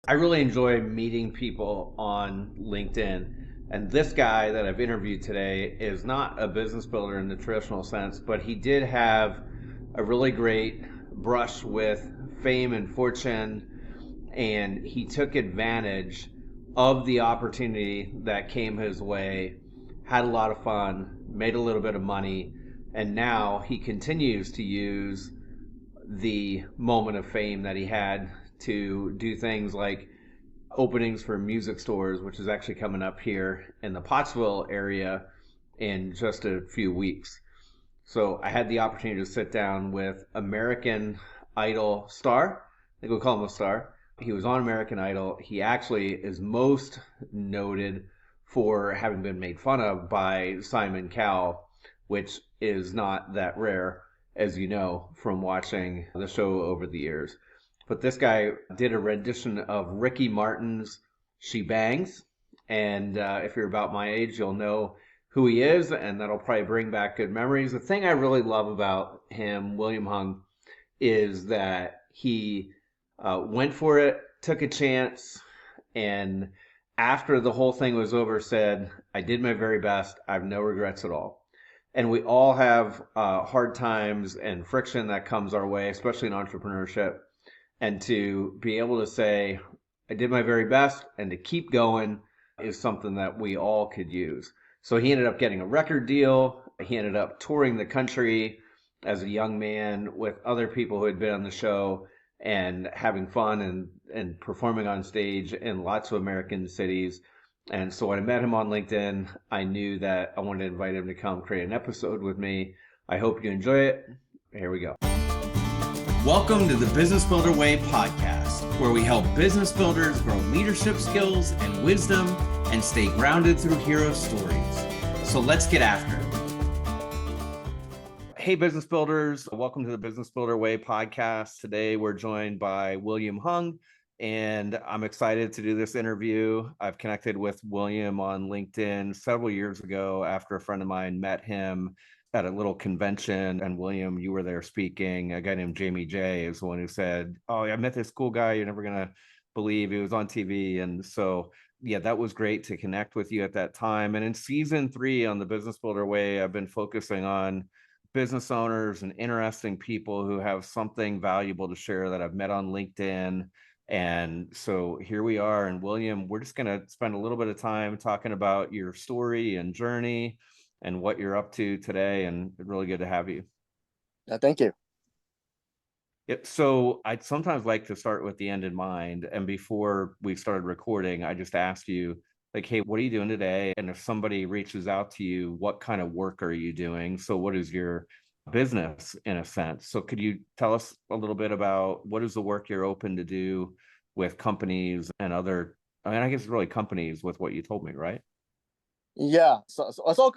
I really enjoy meeting people on LinkedIn. And this guy that I've interviewed today is not a business builder in the traditional sense, but he did have a really great brush with fame and fortune. And he took advantage of the opportunity that came his way, had a lot of fun, made a little bit of money, and now he continues to use the moment of fame that he had to do things like openings for music stores, which is actually coming up here in the Pottsville area in just a few weeks. So I had the opportunity to sit down with American Idol star. I think we'll call him a star. He was on American Idol. He actually is most noted for having been made fun of by Simon Cowell, which is not that rare, as you know, from watching the show over the years. But this guy did a rendition of Ricky Martin's She Bangs. And if you're about my age, you'll know who he is, and that'll probably bring back good memories. The thing I really love about him, William Hung, is that he went for it, took a chance, and after the whole thing was over, said, I did my very best. I have no regrets at all. And we all have hard times and friction that comes our way, especially in entrepreneurship. And to be able to say, I did my very best, and to keep going is something that we all could use. So he ended up getting a record deal. He ended up touring the country as a young man with other people who had been on the show and having fun and performing on stage in lots of American cities. And so when I met him on LinkedIn, I knew that I wanted to invite him to come create an episode with me. I hope you enjoy it. Here we go. Welcome to the Business Builder Way podcast, where we help business builders grow leadership skills and wisdom and stay grounded through hero stories. So let's get after it. Hey, business builders. Welcome to the Business Builder Way podcast. Today, we're joined by William Hung, and I'm excited to do this interview. I've connected with William on LinkedIn several years ago after a friend of mine met him at a little convention, and William, you were there speaking. A guy named Jamie J is the one who said, oh, I met this cool guy you're never going to believe. He was on TV. And so, yeah, that was great to connect with you at that time. And in season 3 on the Business Builder Way, I've been focusing on business owners and interesting people who have something valuable to share that I've met on LinkedIn. And so here we are. And William, we're just going to spend a little bit of time talking about your story and journey and what you're up to today, and really good to have you. Thank you. So I'd sometimes like to start with the end in mind. And before we started recording, I just asked you, like, hey, what are you doing today? And if somebody reaches out to you, what kind of work are you doing? So what is your business in a sense? So could you tell us a little bit about what is the work you're open to do with companies and other, I guess really companies with what you told me, right? Yeah, so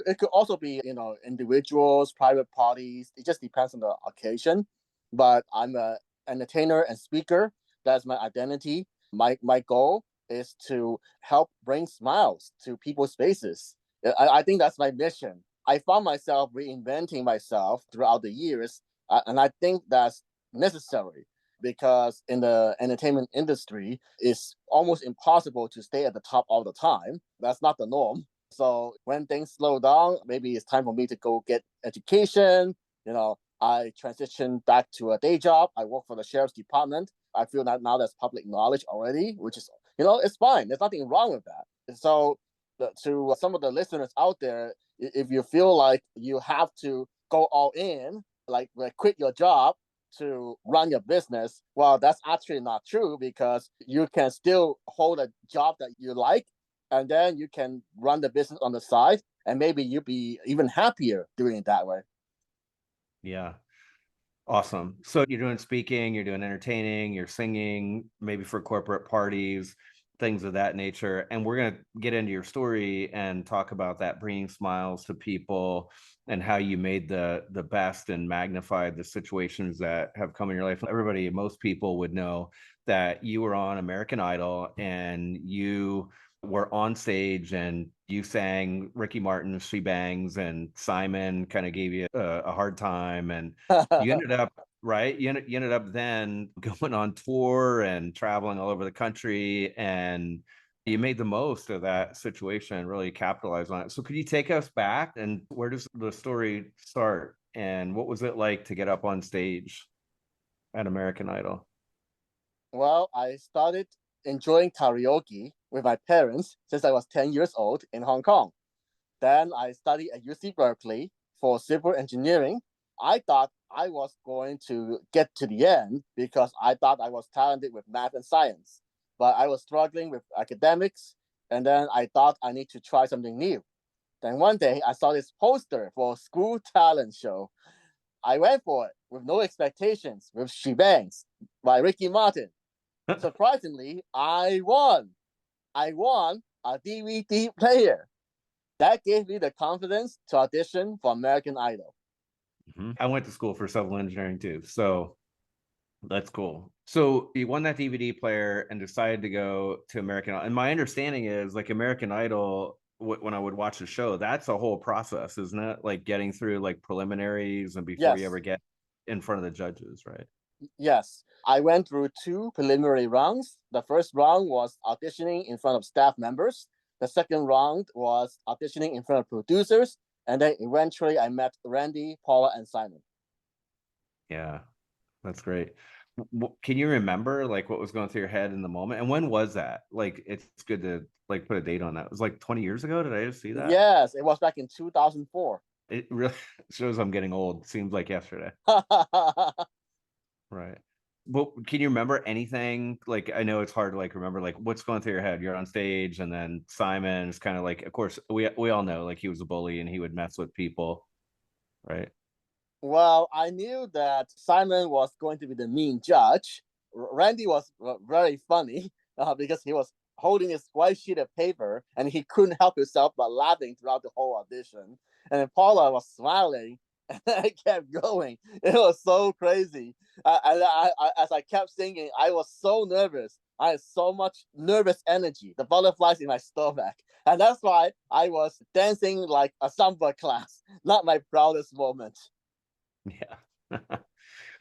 it could also be, individuals, private parties. It just depends on the occasion. But I'm an entertainer and speaker. That's my identity. My goal is to help bring smiles to people's faces. I think that's my mission. I found myself reinventing myself throughout the years, and I think that's necessary because in the entertainment industry, it's almost impossible to stay at the top all the time. That's not the norm. So when things slow down, maybe it's time for me to go get education. I transitioned back to a day job. I work for the sheriff's department. I feel that now that's public knowledge already, which is, it's fine. There's nothing wrong with that. So to some of the listeners out there, if you feel like you have to go all in, like quit your job to run your business, well, that's actually not true because you can still hold a job that you like, and then you can run the business on the side, and maybe you'll be even happier doing it that way. Yeah. Awesome. So you're doing speaking, you're doing entertaining, you're singing, maybe for corporate parties, things of that nature. And we're going to get into your story and talk about that, bringing smiles to people and how you made the best and magnified the situations that have come in your life. Everybody, most people would know that you were on American Idol and you were on stage and you sang Ricky Martin's She Bangs, and Simon kind of gave you a hard time, and you ended up right? You ended up then going on tour and traveling all over the country, and you made the most of that situation and really capitalized on it. So could you take us back, and where does the story start? And what was it like to get up on stage at American Idol? Well, I started enjoying karaoke with my parents since I was 10 years old in Hong Kong. Then I studied at UC Berkeley for civil engineering. I thought I was going to get to the end because I thought I was talented with math and science, but I was struggling with academics. And then I thought I need to try something new. Then one day I saw this poster for a school talent show. I went for it with no expectations with She Bangs by Ricky Martin. Surprisingly, I won. I won a DVD player. That gave me the confidence to audition for American Idol. I went to school for civil engineering too, so that's cool. So you won that DVD player and decided to go to American Idol. And my understanding is like American Idol, when I would watch the show, that's a whole process, isn't it? Like getting through like preliminaries and before you ever Yes, get in front of the judges, right? yes. I went through two preliminary rounds. The first round was auditioning in front of staff members. The second round was auditioning in front of producers. And then eventually I met Randy, Paula, and Simon. Yeah, that's great. Can you remember like what was going through your head in the moment? And when was that? Like, it's good to like put a date on that. It was like 20 years ago. Did I just see that? Yes, it was back in 2004. It really shows I'm getting old. Seems like yesterday. Right. Well, can you remember anything? Like, I know it's hard to like remember like what's going through your head. You're on stage, and then Simon is kind of like, of course, we all know like he was a bully and he would mess with people, right? Well, I knew that Simon was going to be the mean judge. Randy was very funny because he was holding his white sheet of paper and he couldn't help himself but laughing throughout the whole audition. And then Paula was smiling and I kept going. It was so crazy. As I kept singing, I was so nervous. I had so much nervous energy, the butterflies in my stomach. And that's why I was dancing like a samba class, not my proudest moment. Yeah.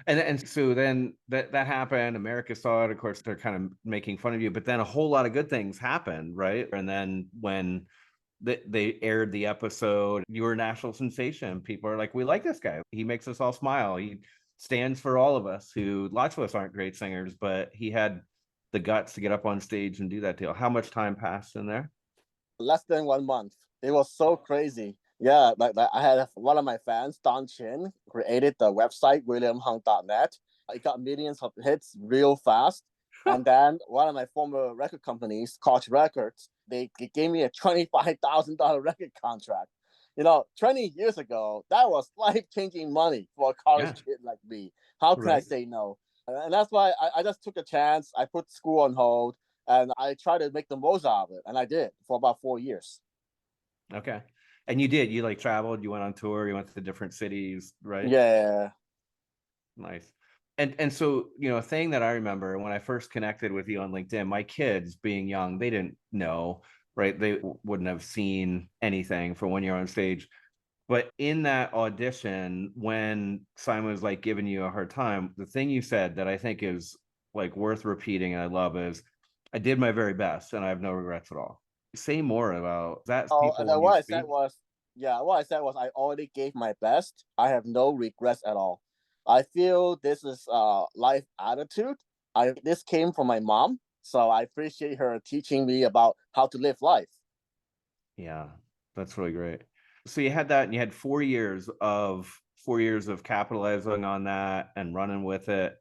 And so then that happened. America saw it. Of course, they're kind of making fun of you, but then a whole lot of good things happened, right? And then when they aired the episode, you were a national sensation. People are like, we like this guy. He makes us all smile. He stands for all of us who lots of us aren't great singers, but he had the guts to get up on stage and do that deal. How much time passed in there? Less than 1 month. It was so crazy. Yeah, like I had one of my fans, Don Chin, created the website williamhung.net. It got millions of hits real fast. And then one of my former record companies, Koch Records, they gave me a $25,000 record contract. 20 years ago, that was life-changing money for a college Yeah, kid like me. How can I right. say no? And that's why I just took a chance. I put school on hold and I tried to make the most out of it. And I did for about 4 years. Okay. And you did. You like traveled, you went on tour, you went to different cities, right? Yeah. Nice. And so, a thing that I remember when I first connected with you on LinkedIn, my kids being young, they didn't know, right? They wouldn't have seen anything from when you're on stage. But in that audition, when Simon was like giving you a hard time, the thing you said that I think is like worth repeating and I love is I did my very best and I have no regrets at all. Say more about that Oh, people and when then you what I said speak. was, yeah, what I said was I already gave my best. I have no regrets at all. I feel this is life attitude. This came from my mom, so I appreciate her teaching me about how to live life. Yeah, that's really great. So you had that and you had 4 years of capitalizing on that and running with it.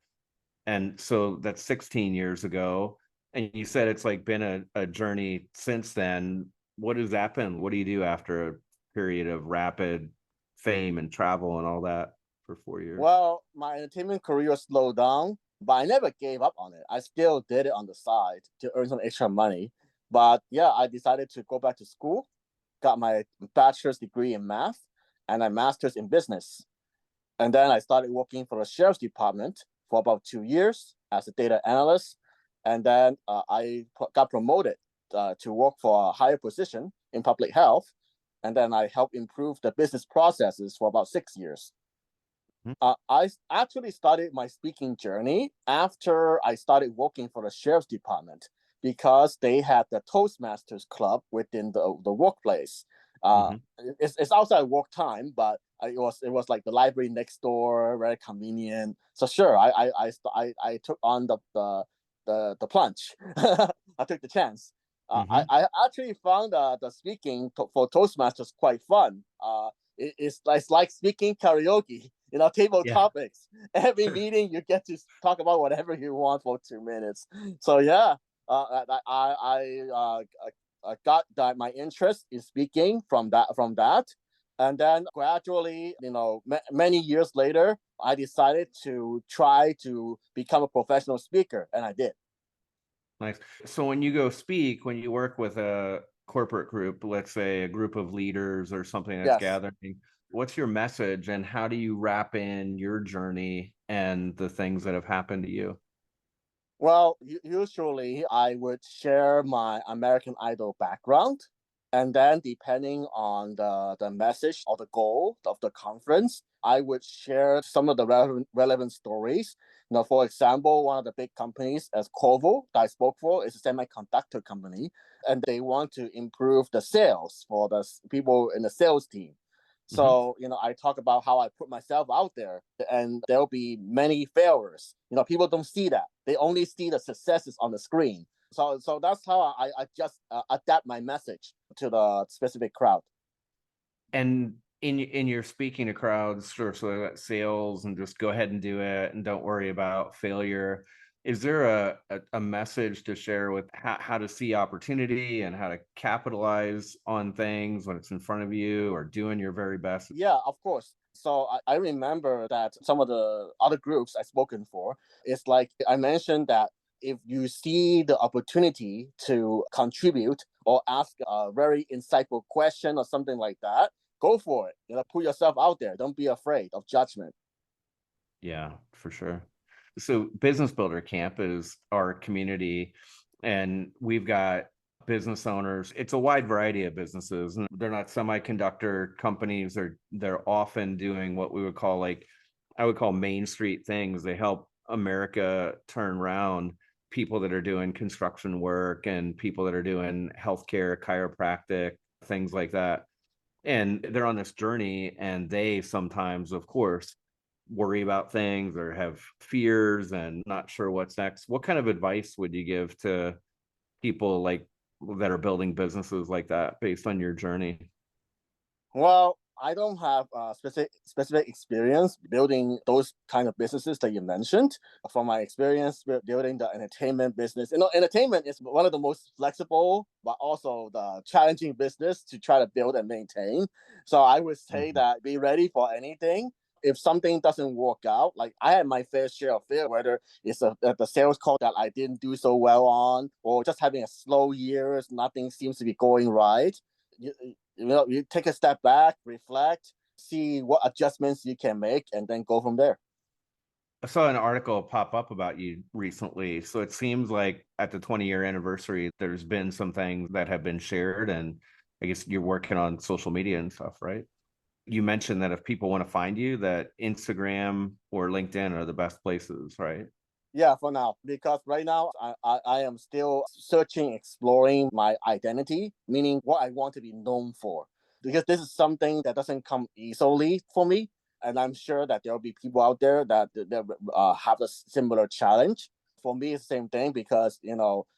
And so that's 16 years ago. And you said it's like been a journey since then. What has that been? What do you do after a period of rapid fame and travel and all that for 4 years? Well, my entertainment career slowed down, but I never gave up on it. I still did it on the side to earn some extra money. But yeah, I decided to go back to school, got my bachelor's degree in math and a master's in business. And then I started working for the sheriff's department for about 2 years as a data analyst. And then I got promoted to work for a higher position in public health. And then I helped improve the business processes for about 6 years. Mhm. I actually started my speaking journey after I started working for the sheriff's department because they had the Toastmasters club within the workplace. Uh, Mhm. it's outside work time, but it was like the library next door, very convenient. So sure, I took on the plunge. I took the chance. Mhm. I actually found the speaking for Toastmasters quite fun. It's like speaking karaoke, table Yeah. topics. Every meeting you get to talk about whatever you want for 2 minutes. So yeah, I got that my interest in speaking from that, and then gradually, many years later, I decided to try to become a professional speaker, and I did. Nice. So when you go speak, when you work with a corporate group, let's say a group of leaders or something that's Yes. gathering, what's your message and how do you wrap in your journey and the things that have happened to you? Well, usually I would share my American Idol background. And then, depending on the message or the goal of the conference, I would share some of the relevant stories. For example, one of the big companies as Corvo that I spoke for is a semiconductor company, and they want to improve the sales for the people in the sales team. Mhm. So, I talk about how I put myself out there, and there'll be many failures. People don't see that. They only see the successes on the screen. So that's how I just adapt my message to the specific crowd. And in your speaking to crowds, or so that sales and just go ahead and do it and don't worry about failure. Is there a message to share with how to see opportunity and how to capitalize on things when it's in front of you or doing your very best? Yeah, of course. So I remember that some of the other groups I've spoken for, it's like I mentioned that if you see the opportunity to contribute or ask a very insightful question or something like that, go for it. Put yourself out there. Don't be afraid of judgment. Yeah, for sure. So Business Builder Camp is our community, and we've got business owners. It's a wide variety of businesses, and they're not semiconductor companies. They're often doing what we would call I would call Main Street things. They help America turn around people that are doing construction work and people that are doing healthcare, chiropractic, things like that. And they're on this journey, and they sometimes, of course, worry about things or have fears and not sure what's next. What kind of advice would you give to people that are building businesses like that based on your journey? Well, I don't have specific experience building those kind of businesses that you mentioned. From my experience with building the entertainment business, entertainment is one of the most flexible, but also the challenging business to try to build and maintain. So I would say Mhm. that be ready for anything. If something doesn't work out, like I had my fair share of failure, whether it's the sales call that I didn't do so well on, or just having a slow years, nothing seems to be going right. You take a step back, reflect, see what adjustments you can make, and then go from there. I saw an article pop up about you recently. So it seems like at the 20-year anniversary, there's been some things that have been shared. And I guess you're working on social media and stuff, right? You mentioned that if people want to find you, that Instagram or LinkedIn are the best places, right? Yeah, for now, because right now I am still searching, exploring my identity, meaning what I want to be known for. Because this is something that doesn't come easily for me. And I'm sure that there will be people out there that have a similar challenge. For me, it's the same thing because,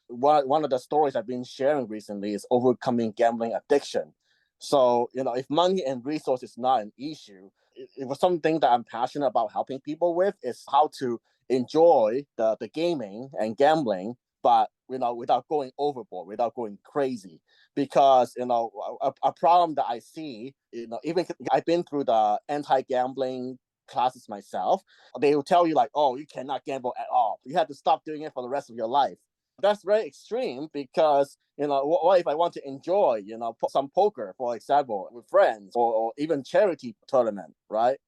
one of the stories I've been sharing recently is overcoming gambling addiction. So, if money and resource is not an issue, it was something that I'm passionate about helping people with is how to enjoy the gaming and gambling, but without going overboard, without going crazy. Because a problem that I see, even I've been through the anti-gambling classes myself. They will tell you like, oh, you cannot gamble at all. You have to stop doing it for the rest of your life. That's very extreme because what if I want to enjoy some poker, for example, with friends, or even charity tournament, right?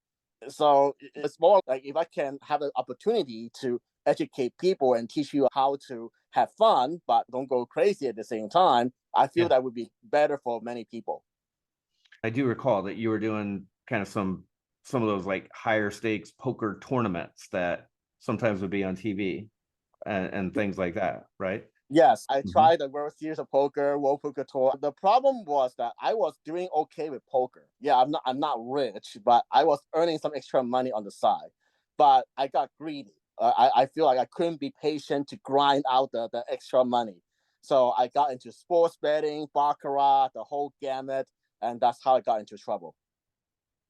So it's more like if I can have an opportunity to educate people and teach you how to have fun, but don't go crazy at the same time, I feel Yeah. that would be better for many people. I do recall that you were doing kind of some some of those like higher stakes poker tournaments that sometimes would be on TV and things like that, right? Yes, I Mm-hmm. tried the World Series of Poker, World Poker Tour. The problem was that I was doing okay with poker. Yeah, I'm not rich, but I was earning some extra money on the side. But I got greedy. I feel like I couldn't be patient to grind out the extra money. So I got into sports betting, baccarat, the whole gamut, and that's how I got into trouble.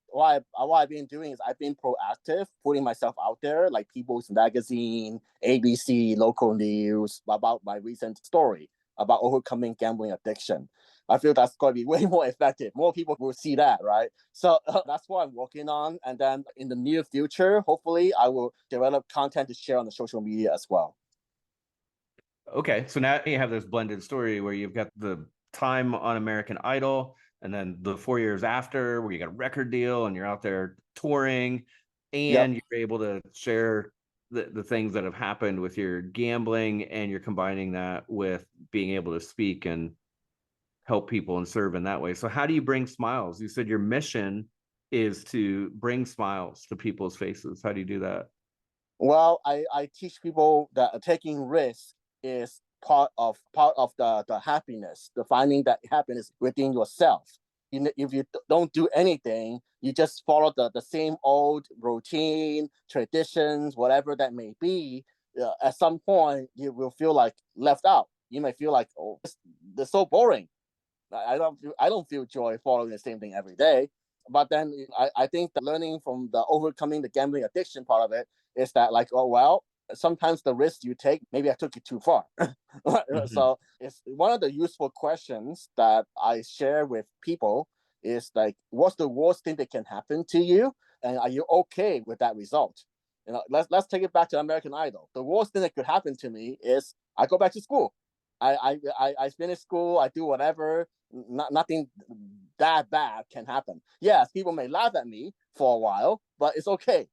What I've been doing is I've been proactive, putting myself out there, like People's Magazine, ABC, local news, about my recent story about overcoming gambling addiction. I feel that's going to be way more effective. More people will see that, right? So that's what I'm working on. And then in the near future, hopefully, I will develop content to share on the social media as well. Okay, so now you have this blended story where you've got the time on American Idol, and then the 4 years after, where you got a record deal and you're out there touring, Yep. and you're able to share the things that have happened with your gambling, and you're combining that with being able to speak and help people and serve in that way. So, how do you bring smiles? You said your mission is to bring smiles to people's faces. How do you do that? Well, I teach people that taking risks is part of the happiness, the finding that happiness within yourself. If you don't do anything, you just follow the same old routine, traditions, whatever that may be. At some point, you will feel like left out. You may feel like, oh, this so boring. I don't feel joy following the same thing every day. But then I think the learning from the overcoming the gambling addiction part of it is that, like, oh well, sometimes the risk you take, maybe I took it too far. Mm-hmm. So it's one of the useful questions that I share with people is like, what's the worst thing that can happen to you, and are you okay with that result? Let's take it back to American Idol. The worst thing that could happen to me is I go back to school. I finish school. I do whatever. Nothing that bad can happen. Yes, people may laugh at me for a while, but it's okay.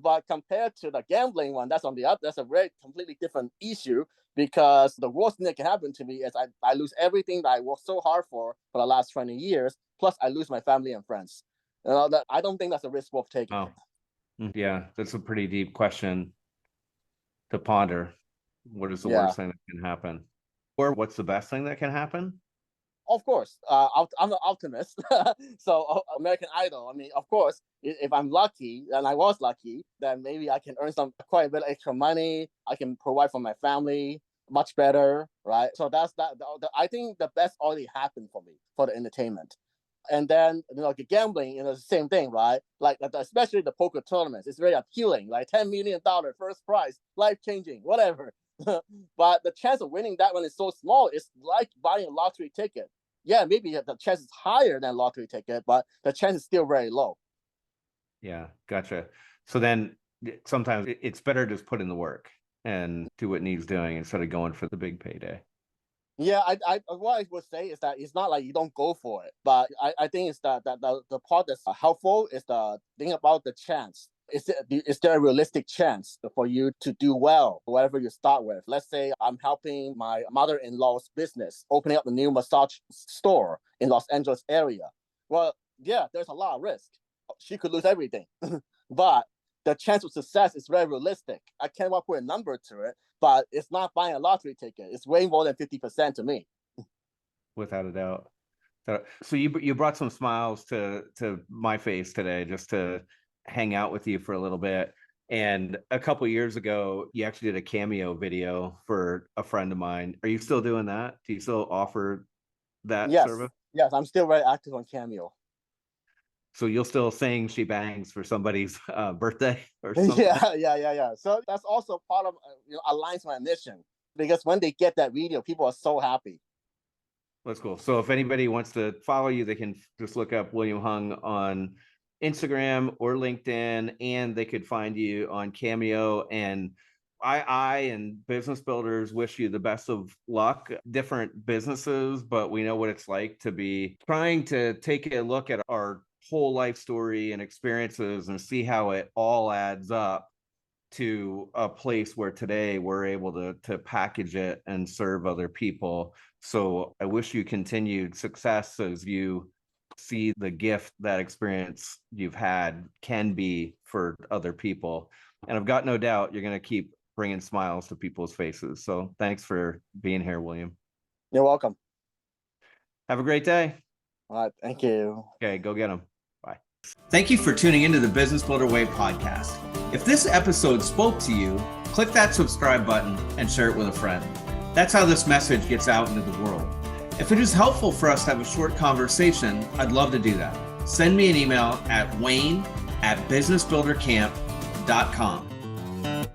But compared to the gambling one, that's on the other. That's a very completely different issue because the worst thing that can happen to me is I lose everything that I worked so hard for the last 20 years. Plus, I lose my family and friends. That I don't think that's a risk worth taking. Oh, yeah, that's a pretty deep question to ponder. What is the Yeah. worst thing that can happen? Or what's the best thing that can happen? Of course, I'm an optimist. So American Idol. I mean, of course, if I'm lucky, and I was lucky, then maybe I can earn some quite a bit of extra money. I can provide for my family much better, right? So that's that. I think the best already happened for me for the entertainment. And then the gambling, the same thing, right? Like especially the poker tournaments, it's very appealing. Like $10 million first prize, life changing, whatever. But the chance of winning that one is so small. It's like buying a lottery ticket. Yeah, maybe the chance is higher than a lottery ticket, but the chance is still very low. Yeah, gotcha. So then sometimes it's better to just put in the work and do what needs doing instead of going for the big payday. Yeah, what I would say is that it's not like you don't go for it, but I think it's that the part that's helpful is the thing about the chance. Is there a realistic chance for you to do well, whatever you start with? Let's say I'm helping my mother-in-law's business, opening up a new massage store in Los Angeles area. Well, yeah, there's a lot of risk. She could lose everything, but the chance of success is very realistic. I can't put a number to it, but it's not buying a lottery ticket. It's way more than 50% to me. Without a doubt. So you brought some smiles to my face today just to hang out with you for a little bit. And a couple years ago, you actually did a Cameo video for a friend of mine. Are you still doing that? Do you still offer that Yes, service? yes, I'm still very active on Cameo. So you'll still sing "She Bangs" for somebody's birthday or something? Yeah. So that's also part of aligns my mission because when they get that video, people are so happy. That's cool. So if anybody wants to follow you, they can just look up William Hung on Instagram or LinkedIn, and they could find you on Cameo. And I and business builders wish you the best of luck. Different businesses, but we know what it's like to be trying to take a look at our whole life story and experiences and see how it all adds up to a place where today we're able to package it and serve other people. So I wish you continued success as you see the gift that experience you've had can be for other people. And I've got no doubt you're going to keep bringing smiles to people's faces. So thanks for being here, William. You're welcome. Have a great day. All right. Thank you. Okay, go get them. Bye. Thank you for tuning into the Business Builder Way podcast. If this episode spoke to you, click that subscribe button and share it with a friend. That's how this message gets out into the world. If it is helpful for us to have a short conversation, I'd love to do that. Send me an email at wayne@businessbuildercamp.com.